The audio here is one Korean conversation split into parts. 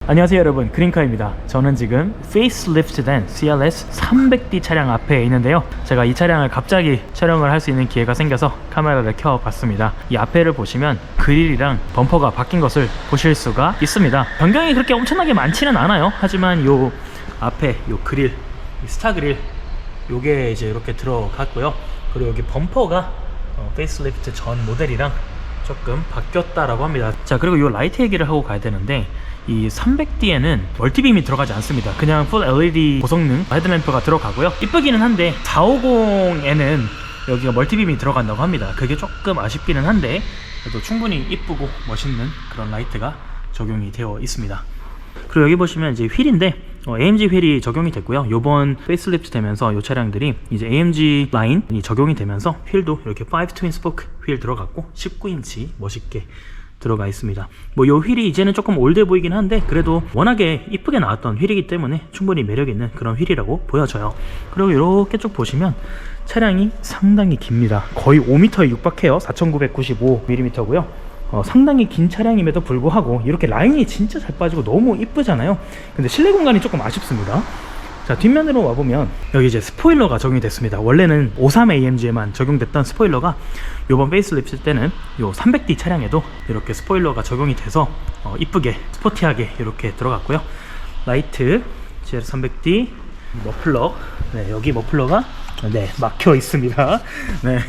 안녕하세요 여러분, 그린카입니다. 저는 지금 페이스리프트된 CLS 300D 차량 앞에 있는데요, 제가 이 차량을 갑자기 촬영을 할 수 있는 기회가 생겨서 카메라를 켜봤습니다. 이 앞에를 보시면 그릴이랑 범퍼가 바뀐 것을 보실 수가 있습니다. 변경이 그렇게 엄청나게 많지는 않아요. 하지만 요 앞에 요 그릴, 이 스타 그릴, 요게 이제 이렇게 들어갔고요. 그리고 여기 범퍼가 페이스리프트 전 모델이랑 조금 바뀌었다라고 합니다. 자, 그리고 이 라이트 얘기를 하고 가야 되는데, 이 300D에는 멀티빔이 들어가지 않습니다. 그냥 풀 LED 고성능 헤드램프가 들어가고요. 이쁘기는 한데 450에는 여기가 멀티빔이 들어간다고 합니다. 그게 조금 아쉽기는 한데 그래도 충분히 이쁘고 멋있는 그런 라이트가 적용이 되어 있습니다. 그리고 여기 보시면 이제 휠인데 AMG 휠이 적용이 됐고요. 요번 페이스리프트 되면서 이 차량들이 이제 AMG 라인이 적용이 되면서 휠도 이렇게 5 트윈 스포크 휠 들어갔고 19인치 멋있게 들어가 있습니다. 뭐 요 휠이 이제는 조금 올드해 보이긴 한데 그래도 워낙에 이쁘게 나왔던 휠이기 때문에 충분히 매력 있는 그런 휠이라고 보여져요. 그리고 이렇게 쭉 보시면 차량이 상당히 깁니다. 거의 5m에 육박해요. 4995mm고요. 상당히 긴 차량임에도 불구하고 이렇게 라인이 진짜 잘 빠지고 너무 이쁘잖아요. 근데 실내 공간이 조금 아쉽습니다. 자, 뒷면으로 와보면 여기 이제 스포일러가 적용이 됐습니다. 원래는 53AMG에만 적용됐던 스포일러가 요번 페이스리프트 때는 요 300D 차량에도 이렇게 스포일러가 적용이 돼서 이쁘게 스포티하게 이렇게 들어갔고요. 라이트 GR300D 머플러, 네, 여기 머플러가 막혀 있습니다. 네,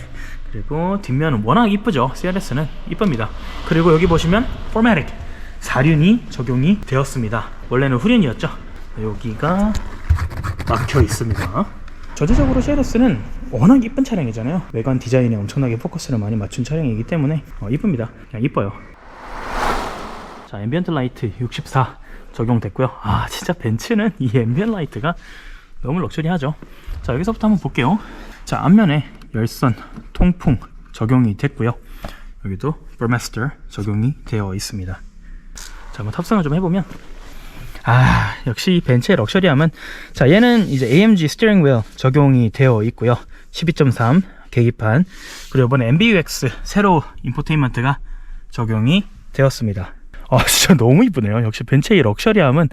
그리고 뒷면은 워낙 이쁘죠. CLS는 이쁩니다. 그리고 여기 보시면 포매틱 4륜이 적용이 되었습니다. 원래는 후륜이었죠. 여기가 막혀 있습니다. 전체적으로 CLS는 워낙 이쁜 차량이잖아요. 외관 디자인에 엄청나게 포커스를 많이 맞춘 차량이기 때문에 이쁩니다. 그냥 이뻐요. 자, 앰비언트 라이트 64 적용됐고요. 아, 진짜 벤츠는 이 앰비언트 라이트가 너무 럭셔리하죠. 자, 여기서부터 한번 볼게요. 자, 앞면에 열선 통풍 적용이 됐고요. 여기도 버마스터 적용이 되어 있습니다. 자, 한번 탑승을 좀 해보면, 아, 역시 벤츠의 럭셔리함은, 자, 얘는 이제 AMG 스티어링 휠 적용이 되어 있고요. 12.3 계기판, 그리고 이번에 MBUX 새로 인포테인먼트가 적용이 되었습니다. 아, 진짜 너무 이쁘네요. 역시 벤츠의 럭셔리함은,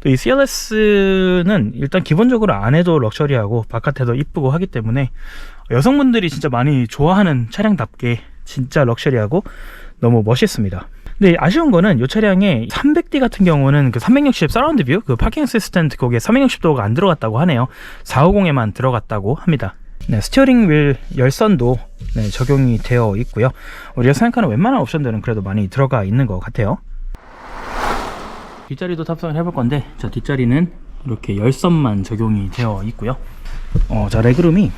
또 이 CLS는 일단 기본적으로 안에도 럭셔리하고 바깥에도 이쁘고 하기 때문에 여성분들이 진짜 많이 좋아하는 차량답게 진짜 럭셔리하고 너무 멋있습니다. 근데 아쉬운 거는 이 차량의 300D 같은 경우는 그 360 서라운드 뷰, 그 파킹 어시스턴트 거기에 360도가 안 들어갔다고 하네요. 450에만 들어갔다고 합니다. 네, 스티어링 휠 열선도 적용이 되어 있고요. 우리가 생각하는 웬만한 옵션들은 그래도 많이 들어가 있는 것 같아요. 뒷자리도 탑승을 해볼 건데, 자, 뒷자리는 이렇게 열선만 적용이 되어 있고요. 자, 레그룸이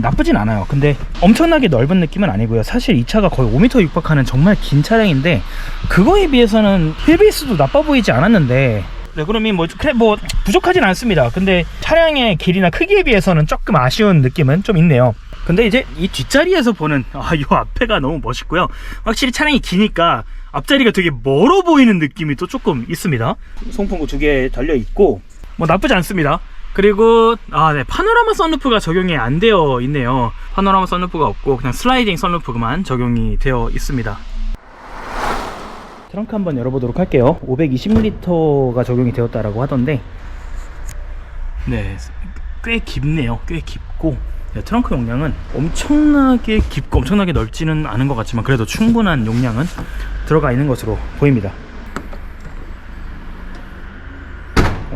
나쁘진 않아요. 근데 엄청나게 넓은 느낌은 아니고요. 사실 이 차가 거의 5m 육박하는 정말 긴 차량인데 그거에 비해서는 휠베이스도 나빠 보이지 않았는데, 레그룸이 뭐 부족하진 않습니다. 근데 차량의 길이나 크기에 비해서는 조금 아쉬운 느낌은 좀 있네요. 근데 이제 이 뒷자리에서 보는 이 앞에가 너무 멋있고요. 확실히 차량이 기니까 앞자리가 되게 멀어 보이는 느낌이 또 조금 있습니다. 송풍구 2개 달려 있고 뭐 나쁘지 않습니다. 그리고 네, 파노라마 선루프가 적용이 안 되어 있네요. 파노라마 선루프가 없고 그냥 슬라이딩 선루프만 적용이 되어 있습니다. 트렁크 한번 열어보도록 할게요. 520m가 적용이 되었다라고 하던데, 네, 꽤 깊네요. 꽤 깊고, 네, 트렁크 용량은 엄청나게 깊고 엄청나게 넓지는 않은 것 같지만 그래도 충분한 용량은 들어가 있는 것으로 보입니다.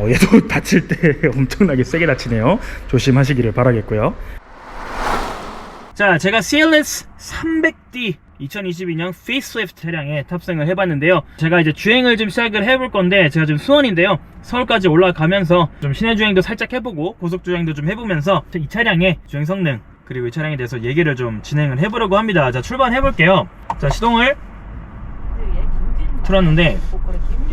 얘도 다칠 때 엄청나게 세게 다치네요. 조심하시기를 바라겠고요. 자, 제가 CLS 300D 2022년 페이스리프트 차량에 탑승을 해봤는데요. 제가 이제 주행을 좀 시작을 해볼 건데, 제가 지금 수원인데요. 서울까지 올라가면서 좀 시내 주행도 살짝 해보고 고속 주행도 좀 해보면서 이 차량의 주행 성능 그리고 이 차량에 대해서 얘기를 좀 진행을 해보려고 합니다. 자, 출발해볼게요. 자, 시동을 틀었는데,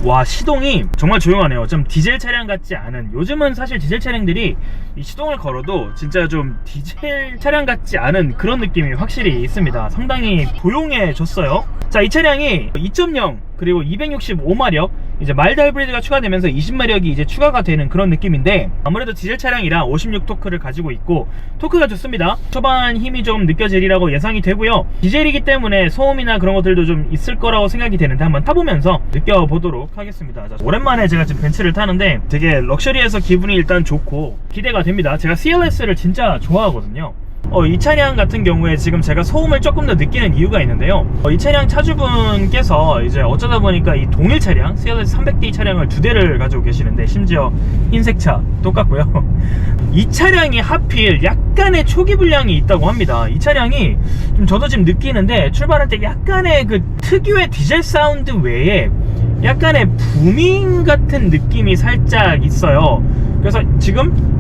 와, 시동이 정말 조용하네요. 좀 디젤 차량 같지 않은, 요즘은 사실 디젤 차량들이 이 시동을 걸어도 진짜 좀 디젤 차량 같지 않은 그런 느낌이 확실히 있습니다. 상당히 조용해졌어요. 자, 이 차량이 2.0 그리고 265마력, 이제 마일드 하이브리드가 추가되면서 20마력이 이제 추가가 되는 그런 느낌인데, 아무래도 디젤 차량이라 56토크를 가지고 있고 토크가 좋습니다. 초반 힘이 좀 느껴지리라고 예상이 되고요. 디젤이기 때문에 소음이나 그런 것들도 좀 있을 거라고 생각이 되는데 한번 타보면서 느껴보도록 하겠습니다. 자, 오랜만에 제가 지금 벤츠를 타는데 되게 럭셔리해서 기분이 일단 좋고 기대가 됩니다. 제가 CLS를 진짜 좋아하거든요. 이 차량 같은 경우에 지금 제가 소음을 조금 더 느끼는 이유가 있는데요. 이 차량 차주분께서 이제 어쩌다 보니까 이 동일 차량 CLS 300D 차량을 2대를 가지고 계시는데, 심지어 흰색차 똑같고요. 이 차량이 하필 약간의 초기 불량이 있다고 합니다. 이 차량이 좀 저도 지금 느끼는데, 출발할 때 약간의 그 특유의 디젤 사운드 외에 약간의 부밍 같은 느낌이 살짝 있어요. 그래서 지금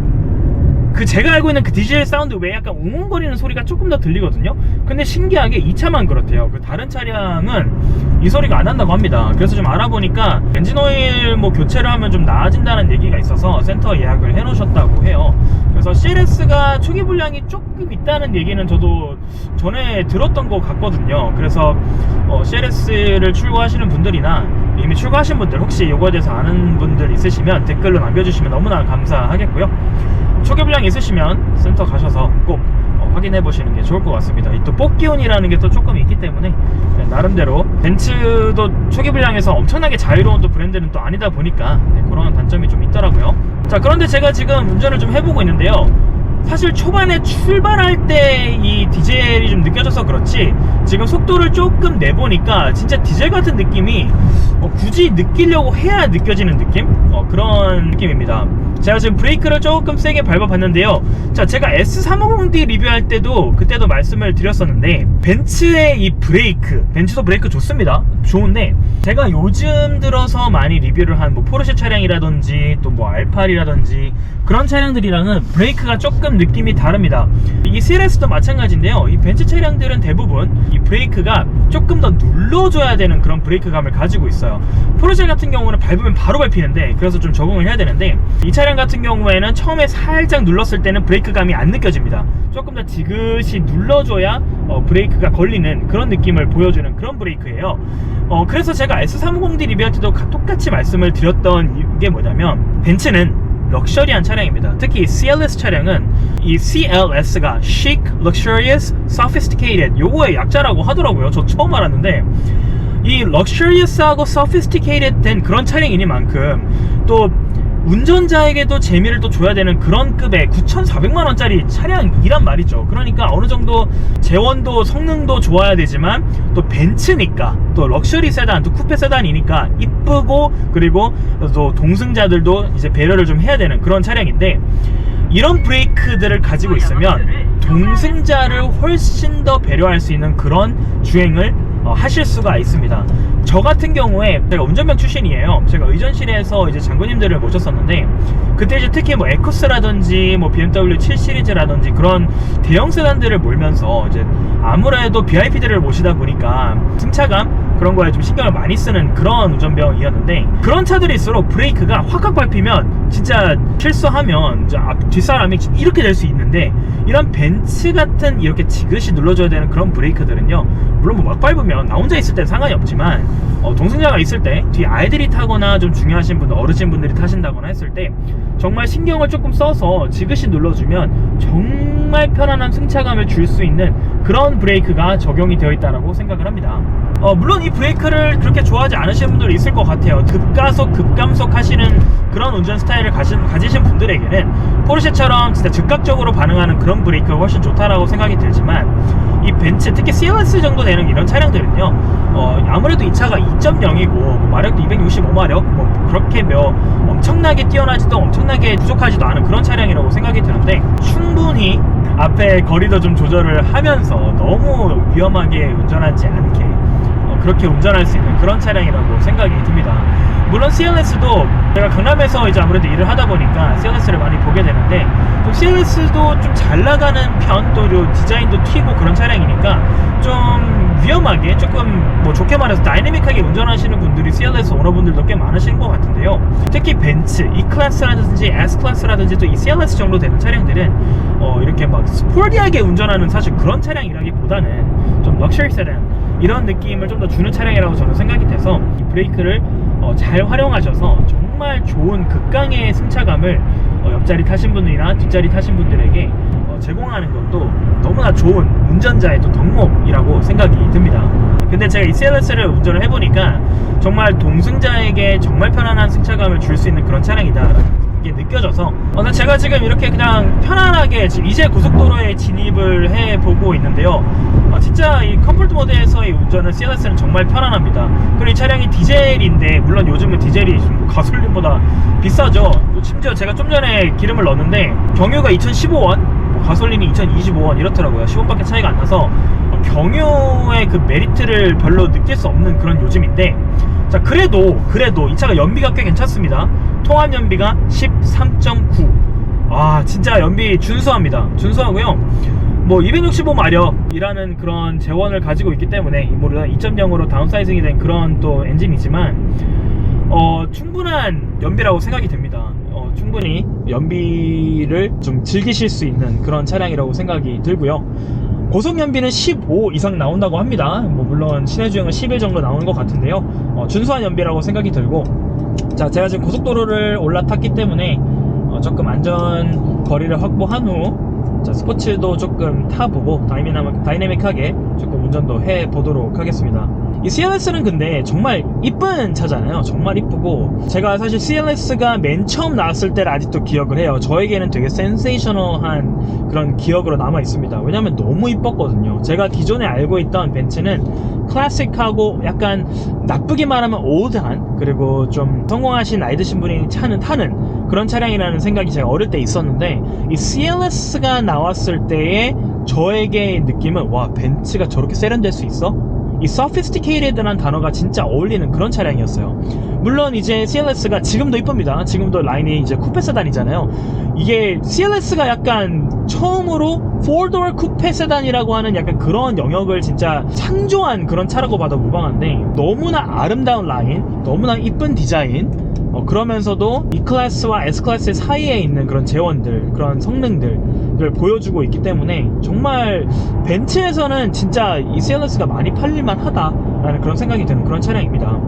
제가 알고 있는 그 디젤 사운드 외에 약간 웅웅거리는 소리가 조금 더 들리거든요. 근데 신기하게 이 차만 그렇대요. 그 다른 차량은 이 소리가 안 난다고 합니다. 그래서 좀 알아보니까 엔진오일 뭐 교체를 하면 좀 나아진다는 얘기가 있어서 센터 예약을 해 놓으셨다고 해요. 그래서 CLS가 초기 불량이 조금 있다는 얘기는 저도 전에 들었던 것 같거든요. 그래서 CLS를 출고하시는 분들이나 이미 출고하신 분들, 혹시 이거에 대해서 아는 분들 있으시면 댓글로 남겨주시면 너무나 감사하겠고요. 초기 불량이 있으시면 센터 가셔서 꼭 확인해 보시는 게 좋을 것 같습니다. 또 뽑기운이라는 게 또 조금 있기 때문에 나름대로 벤츠도 초기 불량에서 엄청나게 자유로운 또 브랜드는 또 아니다 보니까 그런 단점이 좀 있더라고요. 자, 그런데 제가 지금 운전을 좀 해보고 있는데요. 사실 초반에 출발할 때 이 디젤이 좀 느껴져서 그렇지, 지금 속도를 조금 내보니까 진짜 디젤 같은 느낌이 굳이 느끼려고 해야 느껴지는 느낌? 그런 느낌입니다. 제가 지금 브레이크를 조금 세게 밟아봤는데요. 자, 제가 S350D 리뷰할 때도 그때도 말씀을 드렸었는데, 벤츠의 이 브레이크, 벤츠도 브레이크 좋습니다. 좋은데 제가 요즘 들어서 많이 리뷰를 한 뭐 포르쉐 차량이라든지 또 뭐 알파리라든지 그런 차량들이랑은 브레이크가 조금 느낌이 다릅니다. 이 CLS도 마찬가지인데요. 이 벤츠 차량들은 대부분 이 브레이크가 조금 더 눌러줘야 되는 그런 브레이크감을 가지고 있어요. 포르쉐 같은 경우는 밟으면 바로 밟히는데, 그래서 좀 적응을 해야 되는데, 이 차량 같은 경우에는 처음에 살짝 눌렀을 때는 브레이크감이 안 느껴집니다. 조금 더 지그시 눌러줘야 브레이크가 걸리는 그런 느낌을 보여주는 그런 브레이크예요. 그래서 제가 S350D 리뷰할 때도 똑같이 말씀을 드렸던 게 뭐냐면, 벤츠는 럭셔리한 차량입니다. 특히 CLS 차량은 이 CLS가 Chic, Luxurious, Sophisticated, 요거의 약자라고 하더라고요. 저 처음 알았는데, 이 Luxurious하고 Sophisticated 된 그런 차량이니만큼 또 운전자에게도 재미를 또 줘야 되는 그런 급의 9,400만원짜리 차량이란 말이죠. 그러니까 어느 정도 재원도 성능도 좋아야 되지만, 또 벤츠니까, 또 럭셔리 세단, 또 쿠페 세단이니까 이쁘고, 그리고 또 동승자들도 이제 배려를 좀 해야 되는 그런 차량인데, 이런 브레이크들을 가지고 있으면 동승자를 훨씬 더 배려할 수 있는 그런 주행을 하실 수가 있습니다. 저 같은 경우에 제가 운전병 출신이에요. 제가 의전실에서 이제 장군님들을 모셨었는데, 그때 이제 특히 뭐 에쿠스라든지 뭐 BMW 7 시리즈라든지 그런 대형 세단들을 몰면서 이제 아무래도 VIP들을 모시다 보니까 승차감 그런 거에 좀 신경을 많이 쓰는 그런 운전병이었는데, 그런 차들일수록 브레이크가 확확 밟히면 진짜 실수하면 이제 뒷사람이 이렇게 될 수 있는데, 이런 벤츠 같은 이렇게 지그시 눌러줘야 되는 그런 브레이크들은요, 물론 뭐 막 밟으면 나 혼자 있을 땐 상관이 없지만 동승자가 있을 때, 뒤에 아이들이 타거나 좀 중요하신 분들, 어르신분들이 타신다거나 했을 때 정말 신경을 조금 써서 지그시 눌러주면 정말 편안한 승차감을 줄 수 있는 그런 브레이크가 적용이 되어 있다고 생각을 합니다. 물론 이 브레이크를 그렇게 좋아하지 않으시는 분들이 있을 것 같아요. 급가속, 급감속 하시는 그런 운전 스타일을 가지신 분들에게는 포르쉐처럼 진짜 즉각적으로 반응하는 그런 브레이크가 훨씬 좋다라고 생각이 들지만, 이 벤츠, 특히 CLS 정도 되는 이런 차량들은요, 아무래도 이 차가 2.0이고 뭐 마력도 265마력, 뭐 그렇게 엄청나게 뛰어나지도 엄청나게 부족하지도 않은 그런 차량이라고 생각이 드는데, 충분히 앞에 거리도 좀 조절을 하면서 너무 위험하게 운전하지 않게 그렇게 운전할 수 있는 그런 차량이라고 생각이 듭니다. 물론 CLS도 제가 강남에서 이제 아무래도 일을 하다 보니까 CLS를 많이 보게 되는데, 좀 CLS도 좀 잘 나가는 편, 또 디자인도 튀고 그런 차량이니까 좀 위험하게, 조금 뭐 좋게 말해서 다이내믹하게 운전하시는 분들이 CLS 오너분들도 꽤 많으신 것 같은데요. 특히 벤츠 E클래스라든지 S클래스라든지 또 이 CLS 정도 되는 차량들은 이렇게 막 스포티하게 운전하는 사실 그런 차량이라기보다는 좀 럭셔리 세단, 이런 느낌을 좀 더 주는 차량이라고 저는 생각이 돼서 이 브레이크를 잘 활용하셔서 정말 좋은 극강의 승차감을 옆자리 타신 분들이나 뒷자리 타신 분들에게 제공하는 것도 너무나 좋은 운전자의 또 덕목이라고 생각이 듭니다. 근데 제가 이 CLS를 운전을 해보니까 정말 동승자에게 정말 편안한 승차감을 줄 수 있는 그런 차량이다 이게 느껴져서 제가 지금 이렇게 그냥 편안하게 지금 이제 고속도로에 진입을 해보고 있는데요. 진짜 이 컴포트 모드에서의 운전은 CLS는 정말 편안합니다. 그리고 이 차량이 디젤인데 물론 요즘은 디젤이 가솔린보다 비싸죠. 심지어 제가 좀 전에 기름을 넣었는데 경유가 2015원, 가솔린이 2025원 이렇더라고요. 10원밖에 차이가 안 나서 경유의 그 메리트를 별로 느낄 수 없는 그런 요즘인데, 자 그래도 이 차가 연비가 꽤 괜찮습니다. 통합 연비가 13.9. 아 진짜 연비 준수합니다. 준수하고요. 뭐 265마력이라는 그런 재원을 가지고 있기 때문에 물론 2.0으로 다운사이징이 된 그런 또 엔진이지만 충분한 연비라고 생각이 됩니다. 충분히 연비를 좀 즐기실 수 있는 그런 차량이라고 생각이 들고요. 고속 연비는 15 이상 나온다고 합니다. 뭐 물론 시내 주행은 11 정도 나오는 것 같은데요. 준수한 연비라고 생각이 들고, 자 제가 지금 고속도로를 올라탔기 때문에 조금 안전 거리를 확보한 후 자, 스포츠도 조금 타보고 다이내믹하게 조금 운전도 해보도록 하겠습니다. 이 CLS는 근데 정말 이쁜 차잖아요. 정말 이쁘고, 제가 사실 CLS가 맨 처음 나왔을 때를 아직도 기억을 해요. 저에게는 되게 센세이셔널한 그런 기억으로 남아 있습니다. 왜냐면 너무 이뻤거든요. 제가 기존에 알고 있던 벤츠는 클래식하고 약간 나쁘게 말하면 올드한, 그리고 좀 성공하신 나이 드신 분이 타는 그런 차량이라는 생각이 제가 어릴 때 있었는데, 이 CLS가 나왔을 때의 저에게의 느낌은 와, 벤츠가 저렇게 세련될 수 있어? 이 sophisticated라는 단어가 진짜 어울리는 그런 차량이었어요. 물론 이제 CLS가 지금도 이쁩니다. 지금도 라인이 이제 쿠페 세단이잖아요. 이게 CLS가 약간 처음으로 4door 쿠페 세단이라고 하는 약간 그런 영역을 진짜 창조한 그런 차라고 봐도 무방한데, 너무나 아름다운 라인, 너무나 이쁜 디자인, 그러면서도 E클래스와 S클래스 사이에 있는 그런 재원들, 그런 성능들을 보여주고 있기 때문에 정말 벤츠에서는 진짜 이 CLS가 많이 팔릴만 하다라는 그런 생각이 드는 그런 차량입니다.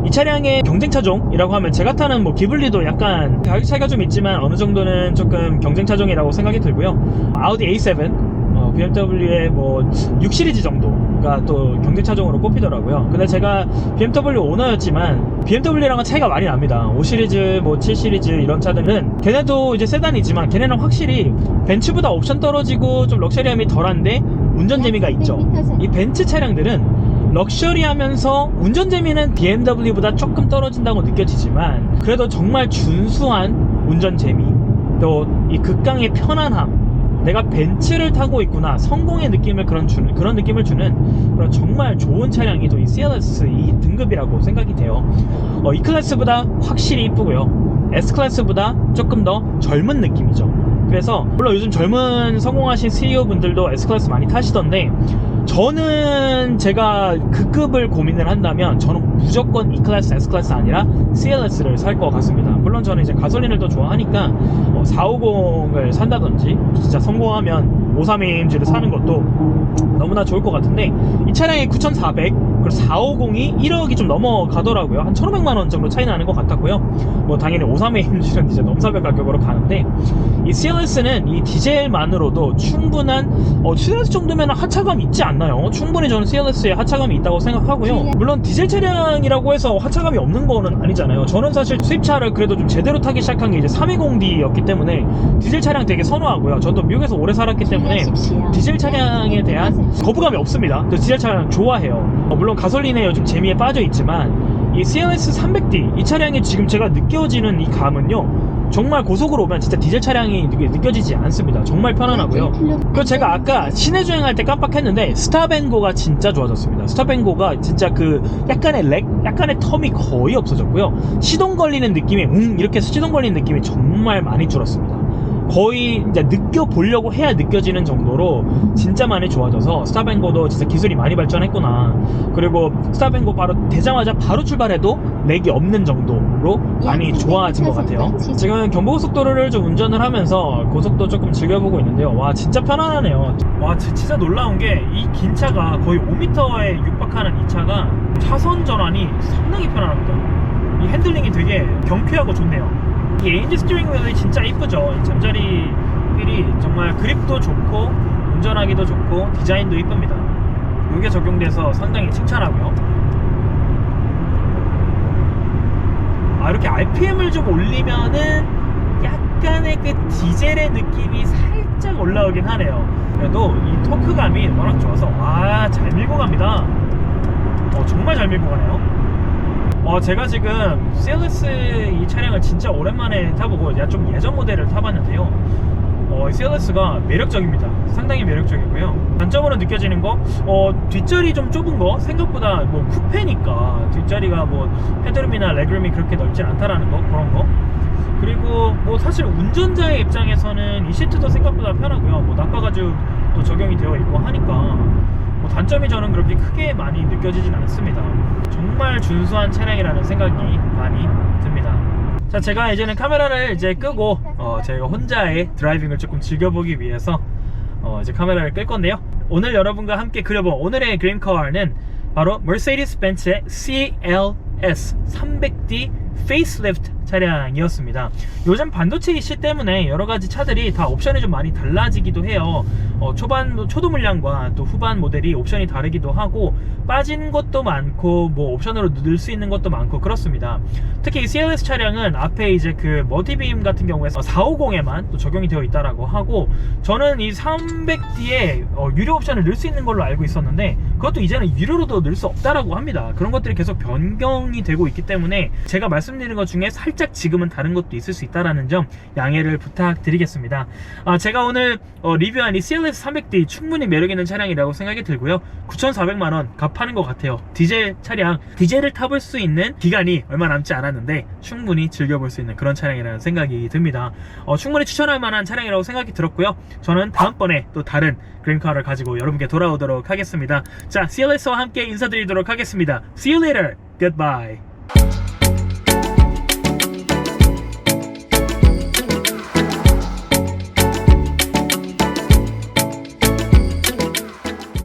이 차량의 경쟁차종이라고 하면 제가 타는 뭐 기블리도 약간 가격 차이가 좀 있지만 어느 정도는 조금 경쟁차종이라고 생각이 들고요. 아우디 A7, BMW의 뭐 6시리즈 정도가 또 경쟁차종으로 꼽히더라고요. 근데 제가 BMW 오너였지만 BMW랑은 차이가 많이 납니다. 5시리즈, 뭐 7시리즈 이런 차들은 걔네도 이제 세단이지만 걔네는 확실히 벤츠보다 옵션 떨어지고 좀 럭셔리함이 덜한데 운전 재미가 있죠. 이 벤츠 차량들은 럭셔리하면서 운전 재미는 BMW보다 조금 떨어진다고 느껴지지만 그래도 정말 준수한 운전 재미, 또 이 극강의 편안함, 내가 벤츠를 타고 있구나, 성공의 느낌을 그런 느낌을 주는 그런 정말 좋은 차량이 또 이 CLS 이 등급이라고 생각이 돼요. E 클래스보다 확실히 이쁘고요. S 클래스보다 조금 더 젊은 느낌이죠. 그래서 물론 요즘 젊은 성공하신 CEO 분들도 S 클래스 많이 타시던데, 저는 제가 그 급을 고민을 한다면 저는 무조건 E클래스, S클래스 아니라 CLS를 살 것 같습니다. 물론 저는 이제 가솔린을 더 좋아하니까 450을 산다든지 진짜 성공하면 530AMG를 사는 것도 너무나 좋을 것 같은데, 이 차량이 9,400, 그리고 450이 1억이 좀 넘어가더라고요. 한 1,500만원 정도 차이 나는 것 같았고요. 뭐 당연히 53AMG는 이제 넘사벽 가격으로 가는데, 이 CLS는 이 디젤만으로도 충분한 CLS 정도면 하차감 있지 않나요? 충분히 저는 CLS에 하차감이 있다고 생각하고요. 물론 디젤 차량이라고 해서 하차감이 없는 거는 아니잖아요. 저는 사실 수입차를 그래도 좀 제대로 타기 시작한 게 이제 320D였기 때문에 디젤 차량 되게 선호하고요. 저도 미국에서 오래 살았기 때문에 디젤 차량에 대한 거부감이 없습니다. 저 디젤 차량 좋아해요. 물론 가솔린에 요즘 재미에 빠져 있지만 이 CLS 300D 이 차량이 지금 제가 느껴지는 이 감은요, 정말 고속으로 오면 진짜 디젤 차량이 느껴지지 않습니다. 정말 편안하고요. 그리고 제가 아까 시내 주행할 때 깜빡했는데 스탑앤고가 진짜 좋아졌습니다. 스탑앤고가 진짜 그 약간의 렉, 약간의 텀이 거의 없어졌고요. 시동 걸리는 느낌이 이렇게 시동 걸리는 느낌이 정말 많이 줄었습니다. 거의 이제 느껴보려고 해야 느껴지는 정도로 진짜 많이 좋아져서 스탑앤고도 진짜 기술이 많이 발전했구나. 그리고 스탑앤고 바로 되자마자 바로 출발해도 렉이 없는 정도로 많이 좋아진 것 같아요. 지금 경부고속도로를 좀 운전을 하면서 고속도 조금 즐겨보고 있는데요. 와 진짜 편안하네요. 와 진짜 놀라운 게 이 긴 차가 거의 5m에 육박하는 이 차가 차선 전환이 상당히 편안합니다. 이 핸들링이 되게 경쾌하고 좋네요. 이 AMG 스티어링 휠이 진짜 이쁘죠. 이 잠자리 휠이 정말 그립도 좋고 운전하기도 좋고 디자인도 이쁩니다. 이게 적용돼서 상당히 칭찬하고요. 이렇게 RPM을 좀 올리면은 약간의 그 디젤의 느낌이 살짝 올라오긴 하네요. 그래도 이 토크감이 워낙 좋아서 잘 밀고 갑니다. 정말 잘 밀고 가네요. 제가 지금 CLS 이 차량을 진짜 오랜만에 타보고 좀 예전 모델을 타봤는데요. 이 CLS가 매력적입니다. 상당히 매력적이고요. 단점으로 느껴지는 거, 뒷자리 좀 좁은 거, 생각보다 뭐 쿠페니까 뒷자리가 뭐 헤드룸이나 레그룸이 그렇게 넓지 않다라는 거, 그런 거. 그리고 뭐 사실 운전자의 입장에서는 이 시트도 생각보다 편하고요. 뭐 낙하 가죽도 적용이 되어 있고 하니까 뭐 단점이 저는 그렇게 크게 많이 느껴지진 않습니다. 정말 준수한 차량이라는 생각이 많이 듭니다. 자, 제가 이제는 카메라를 이제 끄고 제가 혼자의 드라이빙을 조금 즐겨보기 위해서 이제 카메라를 끌 건데요. 오늘 여러분과 함께 그려본 오늘의 그림카는 바로 머세디스-벤츠의 CLS 300D 페이스리프트 차량이었습니다. 요즘 반도체 이슈 때문에 여러가지 차들이 다 옵션이 좀 많이 달라지기도 해요. 초도 물량과 또 후반 모델이 옵션이 다르기도 하고 빠진 것도 많고 뭐 옵션으로 넣을 수 있는 것도 많고 그렇습니다. 특히 이 CLS 차량은 앞에 이제 그 멀티빔 같은 경우에 450에만 또 적용이 되어 있다라고 하고, 저는 이 300D에 유료 옵션을 넣을 수 있는 걸로 알고 있었는데 그것도 이제는 유료로도 넣을 수 없다라고 합니다. 그런 것들이 계속 변경이 되고 있기 때문에 제가 말씀드리는 것 중에 살짝 지금은 다른 것도 있을 수 있다는 점 양해를 부탁드리겠습니다. 제가 오늘 리뷰한 이 CLS 300D 충분히 매력있는 차량이라고 생각이 들고요. 9,400만원 값하는 것 같아요. 디젤 차량, 디젤을 타볼 수 있는 기간이 얼마 남지 않았는데 충분히 즐겨볼 수 있는 그런 차량이라는 생각이 듭니다. 충분히 추천할 만한 차량이라고 생각이 들었고요. 저는 다음번에 또 다른 그린카를 가지고 여러분께 돌아오도록 하겠습니다. 자, CLS와 함께 인사드리도록 하겠습니다. See you later. Goodbye.